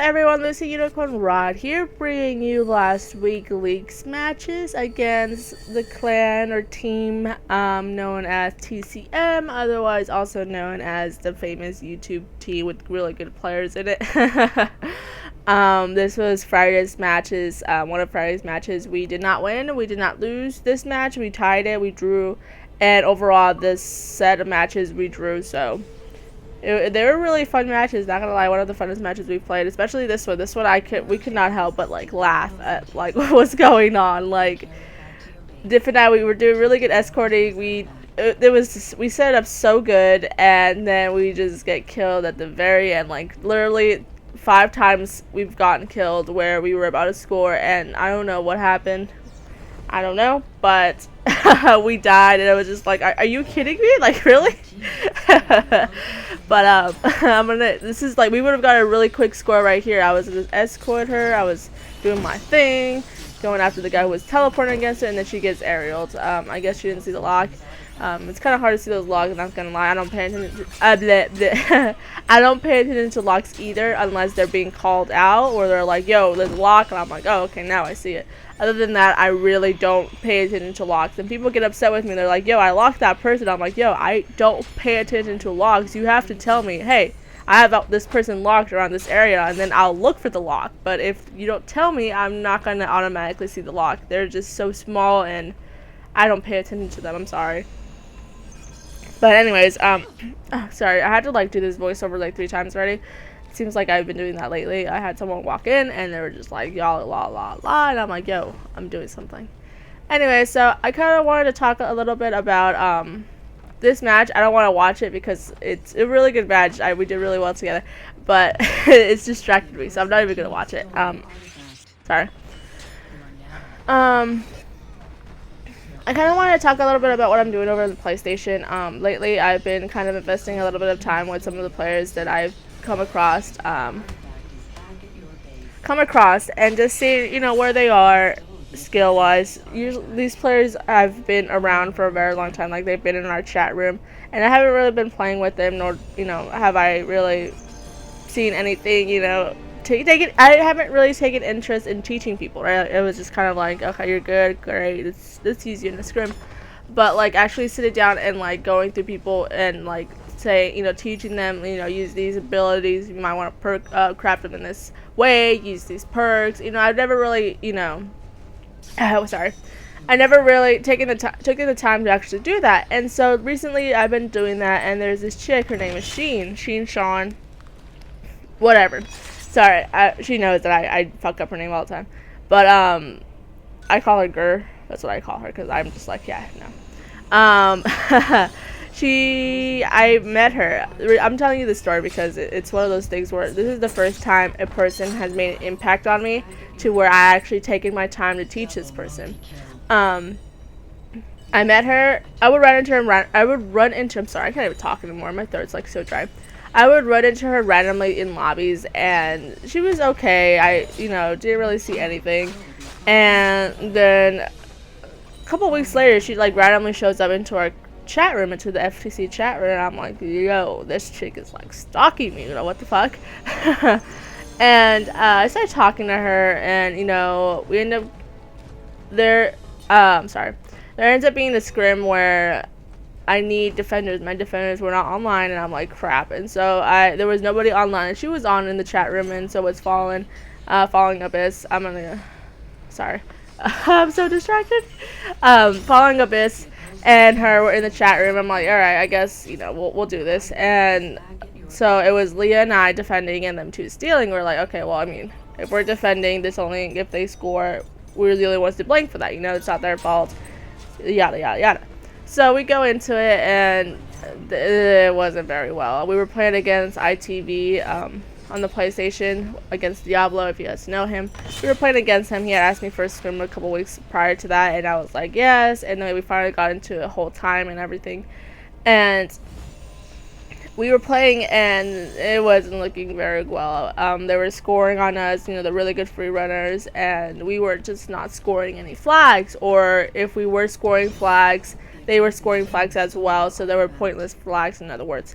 everyone, LucciUnicornRod here, bringing you last week leagues matches against the clan or team known as TCM, otherwise also known as the famous YouTube team with really good players in it. This was Friday's matches, one of Friday's matches. We did not win, we did not lose this match, we tied it, we drew, and overall this set of matches we drew, so they were really fun matches, not gonna lie. One of the funnest matches we've played, especially this one. This one we could not help but like laugh at like what was going on. Like Diffractre, we were doing really good escorting. We set it up so good, and then we just get killed at the very end. Like literally 5 times we've gotten killed where we were about to score, and I don't know what happened. I don't know, but we died, and it was just like, are you kidding me? Like, really? But this is like, we would have got a really quick score right here. I was gonna escort her, I was doing my thing, going after the guy who was teleporting against it, and then she gets aerialed. I guess she didn't see the lock. It's kind of hard to see those logs, I'm not gonna lie. I don't pay attention to, I don't pay attention to locks either unless they're being called out or they're like, yo, there's a lock, and I'm like, oh, okay, now I see it. Other than that, I really don't pay attention to locks. And people get upset with me. They're like, yo, I locked that person. I'm like, yo, I don't pay attention to locks. You have to tell me, hey, I have this person locked around this area, and then I'll look for the lock. But if you don't tell me, I'm not going to automatically see the lock. They're just so small, and I don't pay attention to them. I'm sorry. But anyways, sorry, I had to like do this voiceover like 3 times already. Seems like I've been doing that lately. I had someone walk in and they were just like, y'all, la la la, and I'm like, yo, I'm doing something. Anyway, so I kind of wanted to talk a little bit about this match. I don't want to watch it because it's a really good match. We did really well together, but it's distracted me, so I'm not even gonna watch it. Sorry. I kind of wanted to talk a little bit about what I'm doing over on the PlayStation. Lately, I've been kind of investing a little bit of time with some of the players that I've come across and just see, you know, where they are skill wise. Usually these players have been around for a very long time, like they've been in our chat room, and I haven't really been playing with them, nor, you know, have I really seen anything, you know, I haven't really taken interest in teaching people, right? It was just kind of like, okay, you're good, great, let's use you in the scrim. But like actually sitting down and like going through people and like say, you know, teaching them, you know, use these abilities, you might want to craft them in this way, use these perks, you know, I've never really, you know, I never really taken the time to actually do that. And so recently I've been doing that, and there's this chick, her name is Sean, whatever, sorry, she knows that I fuck up her name all the time, but I call her Gur, that's what I call her, because I'm just like, yeah, no. I met her. I'm telling you this story because it's one of those things where this is the first time a person has made an impact on me to where I actually taken my time to teach this person. I met her. I would run into I'm sorry, I can't even talk anymore. My throat's like so dry. I would run into her randomly in lobbies, and she was okay. I, you know, didn't really see anything. And then a couple weeks later, she like randomly shows up into our chat room, into the FTC chat room, and I'm like, yo, this chick is like stalking me, you know, what the fuck. And I started talking to her, and you know, we end up there ends up being the scrim where I need defenders. My defenders were not online, and I'm like, crap. And so there was nobody online, and she was on in the chat room, and so it's Falling Abyss. Sorry, I'm so distracted. Falling Abyss and her were in the chat room. I'm like, all right, I guess, you know, we'll do this. And so it was Leah and I defending, and them 2 stealing. We're like, okay, well, I mean, if we're defending this, only if they score, we're the only ones to blame for that. You know, it's not their fault. Yada yada yada. So we go into it, and it wasn't very well. We were playing against ITV on the PlayStation, against Diablo, if you guys know him. We were playing against him. He had asked me for a scrim a couple weeks prior to that, and I was like, yes. And then we finally got into a whole time and everything. And we were playing, and it wasn't looking very well. They were scoring on us, you know, the really good free runners, and we were just not scoring any flags. Or if we were scoring flags, they were scoring flags as well, so they were pointless flags, in other words.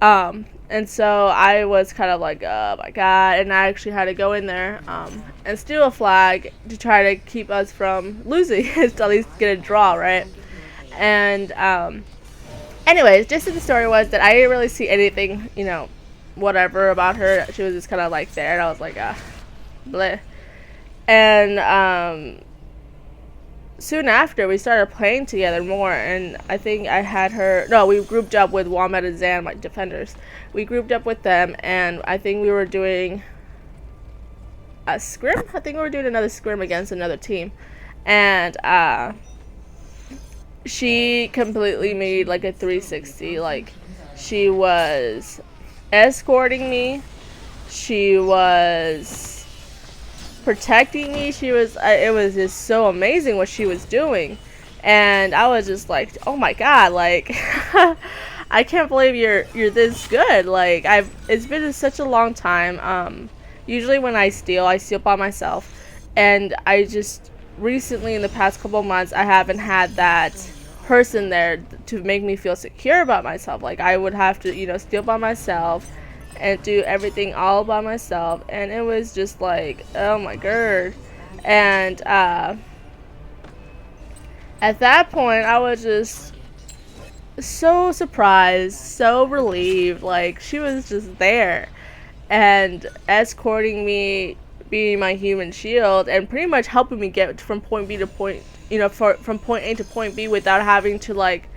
And so I was kind of like, oh my god, and I actually had to go in there and steal a flag to try to keep us from losing, to at least get a draw, right? And anyways, just the story was that I didn't really see anything, you know, whatever about her. She was just kind of like there, and I was like, bleh. And soon after, we started playing together more, and I think I had her, no, we grouped up with Wombat and Zan, my defenders. We grouped up with them, and I think we were doing a scrim? I think we were doing another scrim against another team. And she completely made like a 360. Like, she was escorting me, she was protecting me, she was it was just so amazing what she was doing. And I was just like, oh my god, like I can't believe you're this good. Like, it's been such a long time. Usually when I steal by myself, and I just recently, in the past couple of months, I haven't had that person there to make me feel secure about myself. Like, I would have to, you know, steal by myself and do everything all by myself, and it was just like, oh my god. And at that point, I was just so surprised, so relieved. Like, she was just there and escorting me, being my human shield, and pretty much helping me get from point B to point, you know, from point A to point B without having to like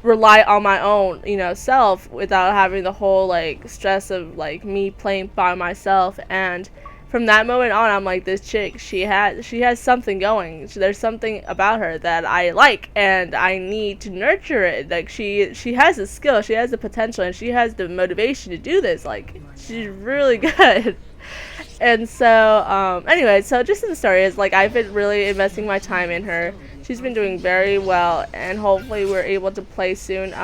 rely on my own, you know, self, without having the whole like stress of like me playing by myself. And from that moment on, I'm like, this chick, she has something going. There's something about her that I like, and I need to nurture it. Like, she has the skill, she has the potential, and she has the motivation to do this. Like, she's really good. And so anyway, so just in the story is like, I've been really investing my time in her. She's been doing very well, and hopefully we're able to play soon.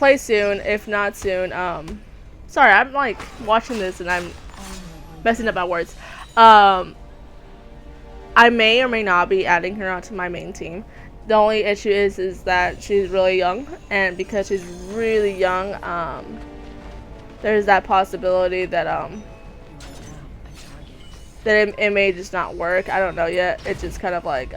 If not soon. Sorry, I'm like watching this and I'm messing up my words. I may or may not be adding her onto my main team. The only issue is that she's really young, and because she's really young, there's that possibility that it may just not work. I don't know yet. It's just kind of like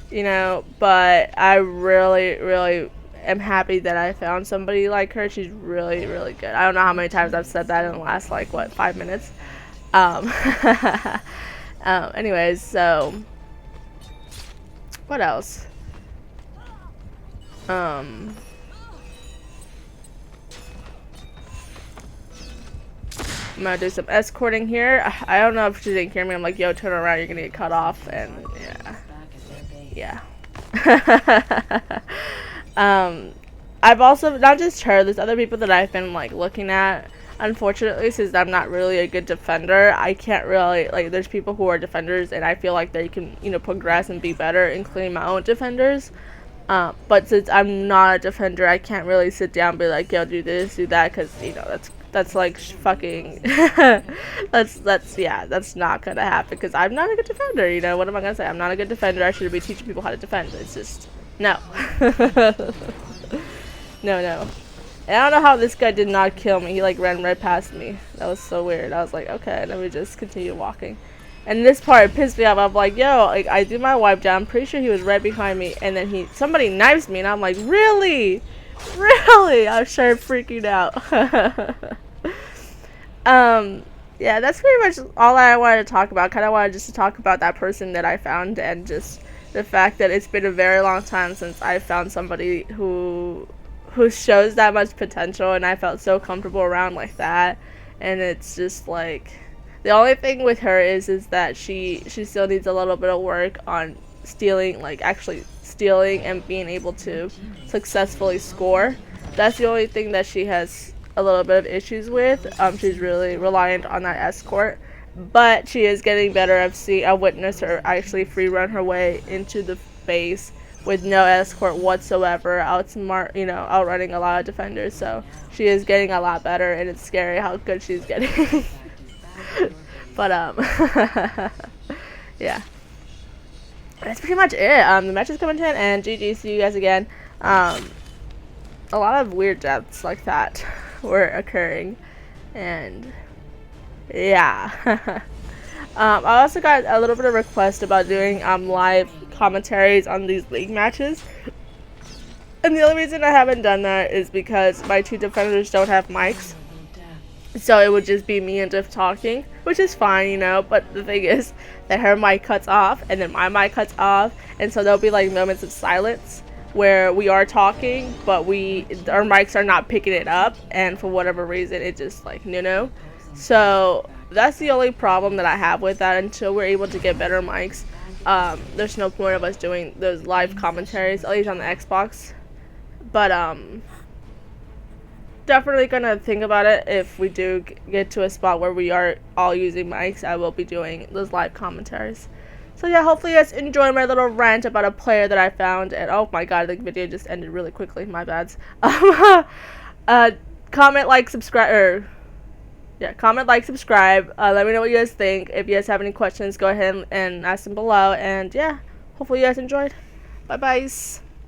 you know, but I really am happy that I found somebody like her. She's really good. I don't know how many times I've said that in the last like 5 minutes. Anyways, so what else? I'm gonna do some escorting here. I don't know if she didn't hear me. I'm like, yo, turn around, you're gonna get cut off. And yeah. I've also, not just her, there's other people that I've been like looking at. Unfortunately, since I'm not really a good defender, I can't really, like, there's people who are defenders and I feel like they can, you know, progress and be better, including my own defenders. But since I'm not a defender, I can't really sit down and be like, yo, do this, do that, because, you know, that's like fucking that's not gonna happen, because I'm not a good defender. You know, what am I gonna say? I'm not a good defender. I should be teaching people how to defend. It's just no. no. And I don't know how this guy did not kill me. He like ran right past me. That was so weird. I was like, okay, let me just continue walking. And this part pissed me off. I'm like, yo, like, I do my wipe down. I'm pretty sure he was right behind me, and then somebody knifes me, and I'm like, really? I started freaking out. Yeah, that's pretty much all I wanted to talk about. Kind of wanted just to talk about that person that I found, and just the fact that it's been a very long time since I found somebody who shows that much potential, and I felt so comfortable around like that. And it's just like, the only thing with her is that she still needs a little bit of work on stealing, like actually stealing and being able to successfully score. That's the only thing that she has a little bit of issues with. She's really reliant on that escort, but she is getting better. I've witnessed her actually free run her way into the base with no escort whatsoever, outrunning a lot of defenders. So she is getting a lot better, and it's scary how good she's getting. But yeah, that's pretty much it. The match is coming to an end. GG, see you guys again. A lot of weird deaths like that were occurring, and yeah. I also got a little bit of request about doing live commentaries on these league matches. And the only reason I haven't done that is because my two defenders don't have mics. So it would just be me and Diff talking, which is fine, you know, but the thing is that her mic cuts off and then my mic cuts off, and so there'll be like moments of silence where we are talking, but our mics are not picking it up, and for whatever reason it just like, you know. So that's the only problem that I have with that. Until we're able to get better mics, there's no point of us doing those live commentaries, at least on the Xbox. But definitely gonna think about it. If we do get to a spot where we are all using mics, I will be doing those live commentaries. So yeah, hopefully you guys enjoy my little rant about a player that I found. And oh my god, the video just ended really quickly, my bads. Comment, like, subscribe, or yeah, comment, like, subscribe. Let me know what you guys think. If you guys have any questions, go ahead and ask them below. And yeah, hopefully you guys enjoyed. Bye bye.